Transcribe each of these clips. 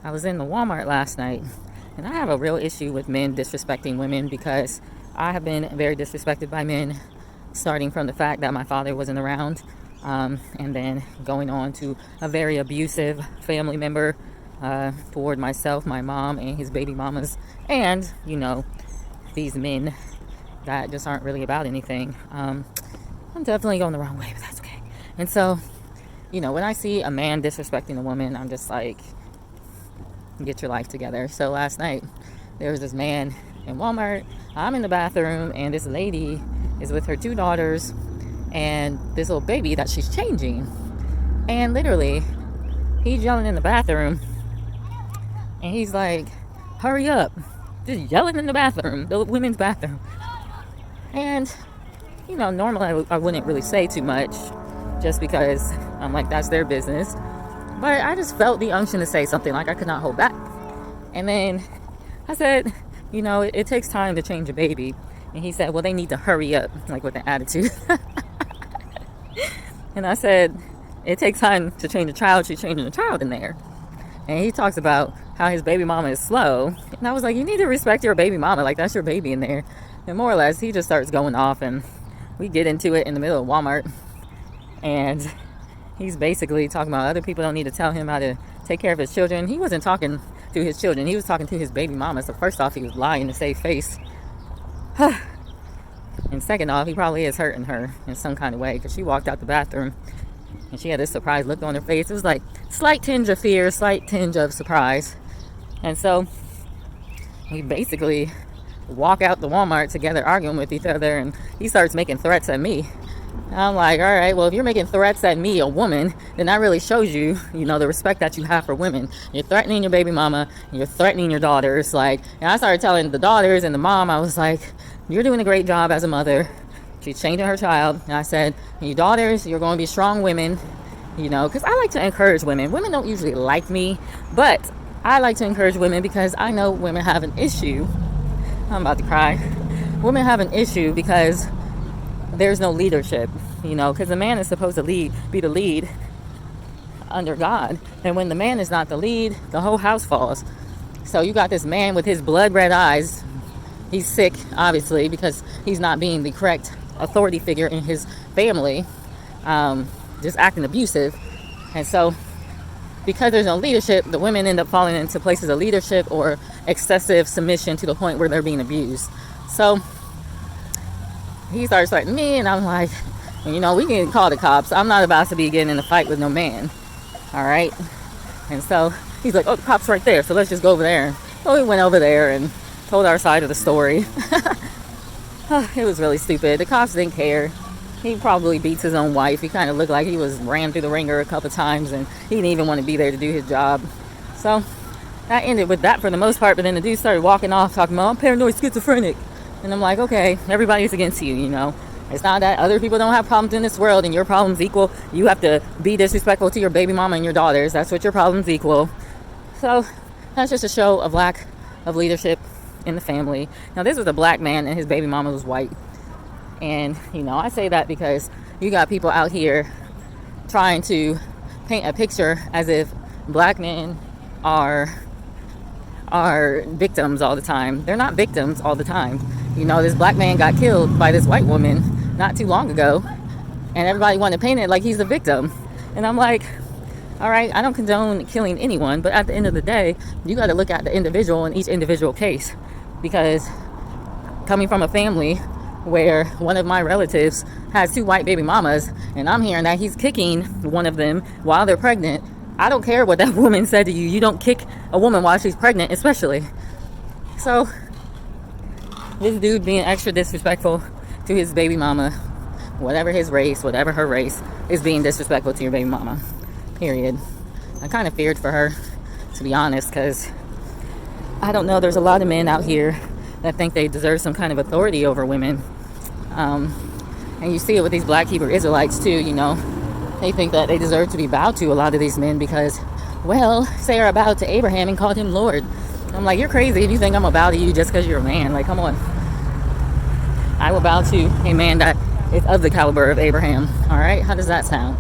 I was in the Walmart last night, and I have a real issue with men disrespecting women because I have been very disrespected by men, starting from the fact that my father wasn't around, and then going on to a very abusive family member toward myself, my mom, and his baby mamas, and, these men that just aren't really about anything. I'm definitely going the wrong way, but that's okay. And so, when I see a man disrespecting a woman, I'm just like, get your life together. So last night, there was this man in Walmart. I'm in the bathroom, and this lady is with her two daughters and this little baby that she's changing. And literally, he's yelling in the bathroom, and he's like, hurry up. Just yelling in the bathroom, the women's bathroom. And, normally I wouldn't really say too much just because I'm like, that's their business. But I just felt the unction to say something, like I could not hold back. And then I said, it takes time to change a baby. And he said, well, they need to hurry up, like with an attitude. And I said, it takes time to change a child. She's changing a child in there. And he talks about how his baby mama is slow. And I was like, you need to respect your baby mama. Like, that's your baby in there. And more or less, he just starts going off. And we get into it in the middle of Walmart. And he's basically talking about other people don't need to tell him how to take care of his children. He wasn't talking to his children. He was talking to his baby mama. So first off, he was lying to save face. And second off, he probably is hurting her in some kind of way, because she walked out the bathroom and she had this surprised look on her face. It was like slight tinge of fear, slight tinge of surprise. And so we basically walk out the Walmart together arguing with each other, and he starts making threats at me. I'm like, all right, well, if you're making threats at me, a woman, then that really shows you, the respect that you have for women. You're threatening your baby mama, you're threatening your daughters. Like, and I started telling the daughters and the mom, I was like, you're doing a great job as a mother. She's changing her child. And I said, you daughters, you're going to be strong women, because I like to encourage women. Women don't usually like me, but I like to encourage women because I know women have an issue. I'm about to cry. Women have an issue because there's no leadership, because the man is supposed to be the lead under God. And when the man is not the lead, the whole house falls. So you got this man with his blood red eyes. He's sick, obviously, because he's not being the correct authority figure in his family, just acting abusive. And so because there's no leadership, the women end up falling into places of leadership or excessive submission to the point where they're being abused. So he starts threatening me, and I'm like, we can call the cops. I'm not about to be getting in a fight with no man. All right. And so he's like, oh, the cops right there, so let's just go over there. So we went over there and told our side of the story. It was really stupid. The cops didn't care. He probably beats his own wife. He kind of looked like he was ran through the ringer a couple times, and he didn't even want to be there to do his job. So that ended with that for the most part. But then the dude started walking off talking about, I'm paranoid schizophrenic. And I'm like, okay, everybody's against you, It's not that other people don't have problems in this world and your problem's equal. You have to be disrespectful to your baby mama and your daughters. That's what your problem's equal. So that's just a show of lack of leadership in the family. Now, this was a black man and his baby mama was white. And, I say that because you got people out here trying to paint a picture as if black men are victims all the time. They're not victims all the time. This black man got killed by this white woman not too long ago, and everybody wanted to paint it like he's the victim. And I'm like, all right, I don't condone killing anyone, but at the end of the day, you got to look at the individual in each individual case. Because coming from a family where one of my relatives has two white baby mamas, and I'm hearing that he's kicking one of them while they're pregnant, I don't care what that woman said to you. You don't kick a woman while she's pregnant, especially. So this dude being extra disrespectful to his baby mama, whatever his race, whatever her race, is being disrespectful to your baby mama. Period. I kind of feared for her, to be honest, because I don't know, there's a lot of men out here that think they deserve some kind of authority over women. And you see it with these black Hebrew Israelites too, They think that they deserve to be bowed to, a lot of these men, because, well, Sarah bowed to Abraham and called him Lord. I'm like, you're crazy if you think I'm going to bow to you just because you're a man. Like, come on. I will bow to a man that is of the caliber of Abraham. All right? How does that sound?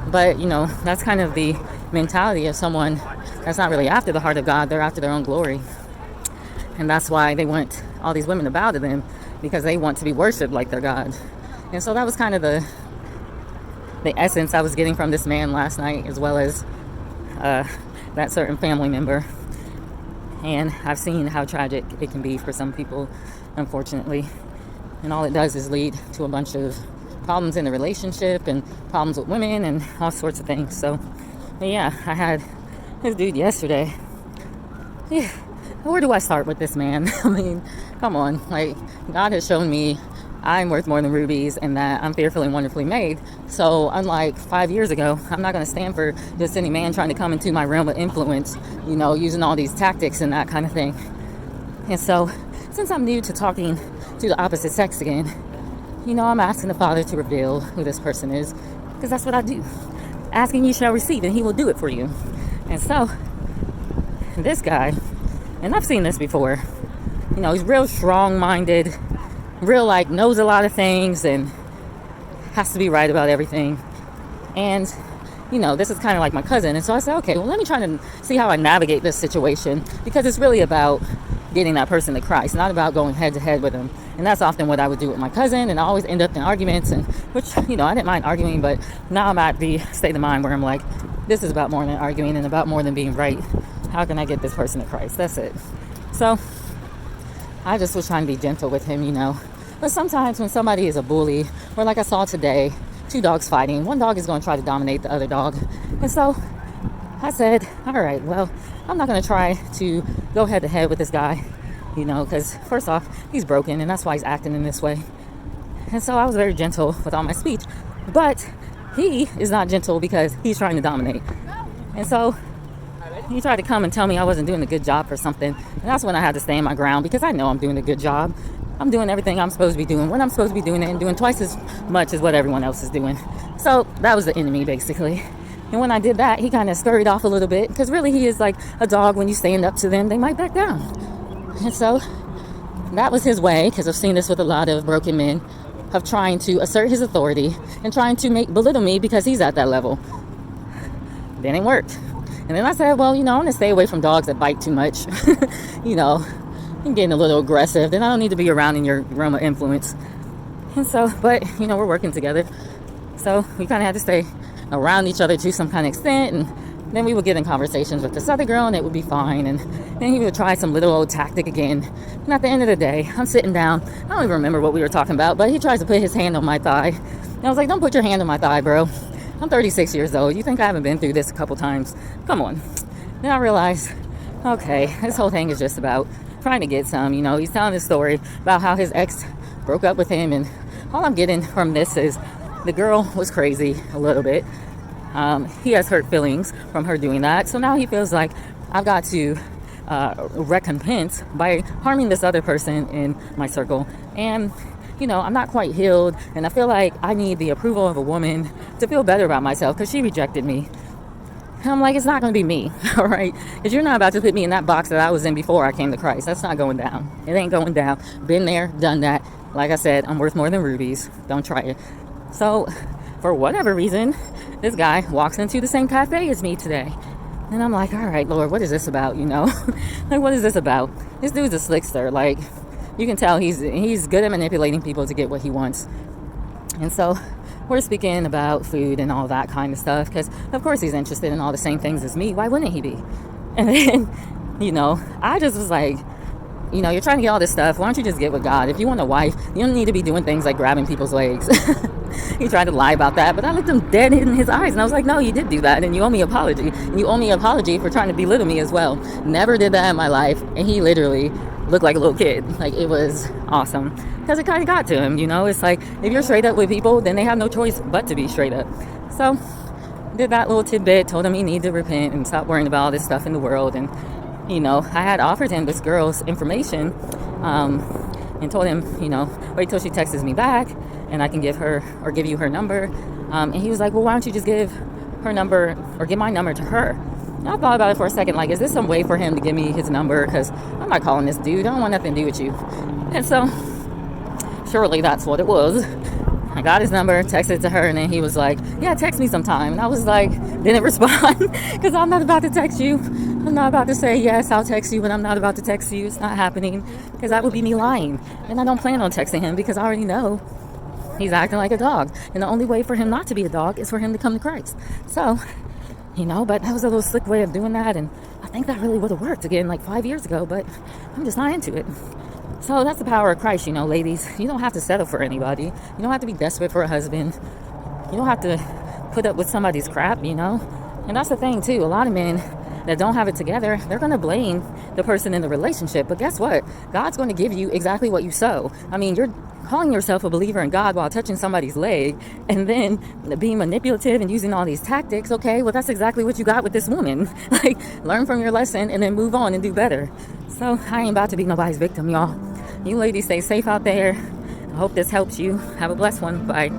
But, that's kind of the mentality of someone that's not really after the heart of God. They're after their own glory. And that's why they want all these women to bow to them, because they want to be worshipped like their God. And so that was kind of the essence I was getting from this man last night, as well as that certain family member. And I've seen how tragic it can be for some people, unfortunately. And all it does is lead to a bunch of problems in the relationship and problems with women and all sorts of things. So, yeah, I had this dude yesterday. Yeah, where do I start with this man? I mean, come on. Like, God has shown me I'm worth more than rubies and that I'm fearfully and wonderfully made. So unlike 5 years ago, I'm not going to stand for just any man trying to come into my realm of influence, using all these tactics and that kind of thing. And so since I'm new to talking to the opposite sex again, I'm asking the Father to reveal who this person is, because that's what I do. Asking, you shall receive, and he will do it for you. And so this guy, and I've seen this before, he's real strong-minded, real knows a lot of things and has to be right about everything. And this is kind of like my cousin. And so I said, okay, well, let me try to see how I navigate this situation, because it's really about getting that person to Christ, not about going head to head with him. And that's often what I would do with my cousin, and I always end up in arguments, and which I didn't mind arguing, but now I'm at the state of mind where I'm like, this is about more than arguing and about more than being right. How can I get this person to Christ? That's it. So I just was trying to be gentle with him, But sometimes when somebody is a bully, or like I saw today, 2 dogs fighting, one dog is going to try to dominate the other dog. And so I said, all right, well, I'm not going to try to go head to head with this guy, because first off, he's broken, and that's why he's acting in this way. And so I was very gentle with all my speech. But he is not gentle because he's trying to dominate. And so he tried to come and tell me I wasn't doing a good job for something. And that's when I had to stand my ground, because I know I'm doing a good job. I'm doing everything I'm supposed to be doing when I'm supposed to be doing it, and doing twice as much as what everyone else is doing. So that was the enemy, basically. And when I did that, he kind of scurried off a little bit, because really he is like a dog. When you stand up to them, they might back down. And so that was his way, because I've seen this with a lot of broken men, of trying to assert his authority and trying to belittle me because he's at that level. Didn't work. And then I said, well, I want to stay away from dogs that bite too much. I'm getting a little aggressive. Then I don't need to be around in your realm of influence. And so, but, we're working together. So we kind of had to stay around each other to some kind of extent. And then we would get in conversations with this other girl, and it would be fine. And then he would try some little old tactic again. And at the end of the day, I'm sitting down. I don't even remember what we were talking about, but he tries to put his hand on my thigh. And I was like, don't put your hand on my thigh, bro. I'm 36 years old. You think I haven't been through this a couple times? Come on. Then I realized, okay, this whole thing is just about trying to get some. He's telling his story about how his ex broke up with him, and all I'm getting from this is the girl was crazy a little bit. He has hurt feelings from her doing that, so now he feels like I've got to recompense by harming this other person in my circle. And I'm not quite healed, and I feel like I need the approval of a woman to feel better about myself, because she rejected me. And I'm like, it's not going to be me, all right? Because you're not about to put me in that box that I was in before I came to Christ. That's not going down. It ain't going down. Been there, done that. Like I said, I'm worth more than rubies. Don't try it. So, for whatever reason, this guy walks into the same cafe as me today. And I'm like, all right, Lord, what is this about, Like, what is this about? This dude's a slickster. Like, you can tell he's good at manipulating people to get what he wants. And so we're speaking about food and all that kind of stuff, because of course he's interested in all the same things as me. Why wouldn't he be? And then, I just was like, you're trying to get all this stuff. Why don't you just get with God? If you want a wife, you don't need to be doing things like grabbing people's legs. He tried to lie about that, but I looked him dead in his eyes, and I was like, no, you did do that, and you owe me an apology. And you owe me an apology for trying to belittle me as well. Never did that in my life, and he literally looked like a little kid. Like, it was awesome, because it kind of got to him. It's like, if you're straight up with people, then they have no choice but to be straight up. So did that little tidbit, told him he needed to repent and stop worrying about all this stuff in the world. And I had offered him this girl's information, and told him, wait till she texts me back and I can give you her number. And he was like, well, why don't you just give her number, or give my number to her? And I thought about it for a second, like, is this some way for him to give me his number? Because I'm not calling this dude. I don't want nothing to do with you. And so surely that's what it was. I got his number, texted it to her, and then he was like, yeah, text me sometime. And I was like, didn't respond because I'm not about to text you. I'm not about to say, yes, I'll text you, but I'm not about to text you. It's not happening because that would be me lying. And I don't plan on texting him because I already know he's acting like a dog. And the only way for him not to be a dog is for him to come to Christ. So, but that was a little slick way of doing that. And I think that really would have worked again like 5 years ago, but I'm just not into it. So that's the power of Christ, ladies. You don't have to settle for anybody. You don't have to be desperate for a husband. You don't have to put up with somebody's crap, And that's the thing, too. A lot of men that don't have it together, they're going to blame the person in the relationship. But guess what? God's going to give you exactly what you sow. I mean, you're calling yourself a believer in God while touching somebody's leg and then being manipulative and using all these tactics. Okay, well, that's exactly what you got with this woman. Like, learn from your lesson and then move on and do better. So I ain't about to be nobody's victim, y'all. You ladies stay safe out there. I hope this helps you. Have a blessed one. Bye.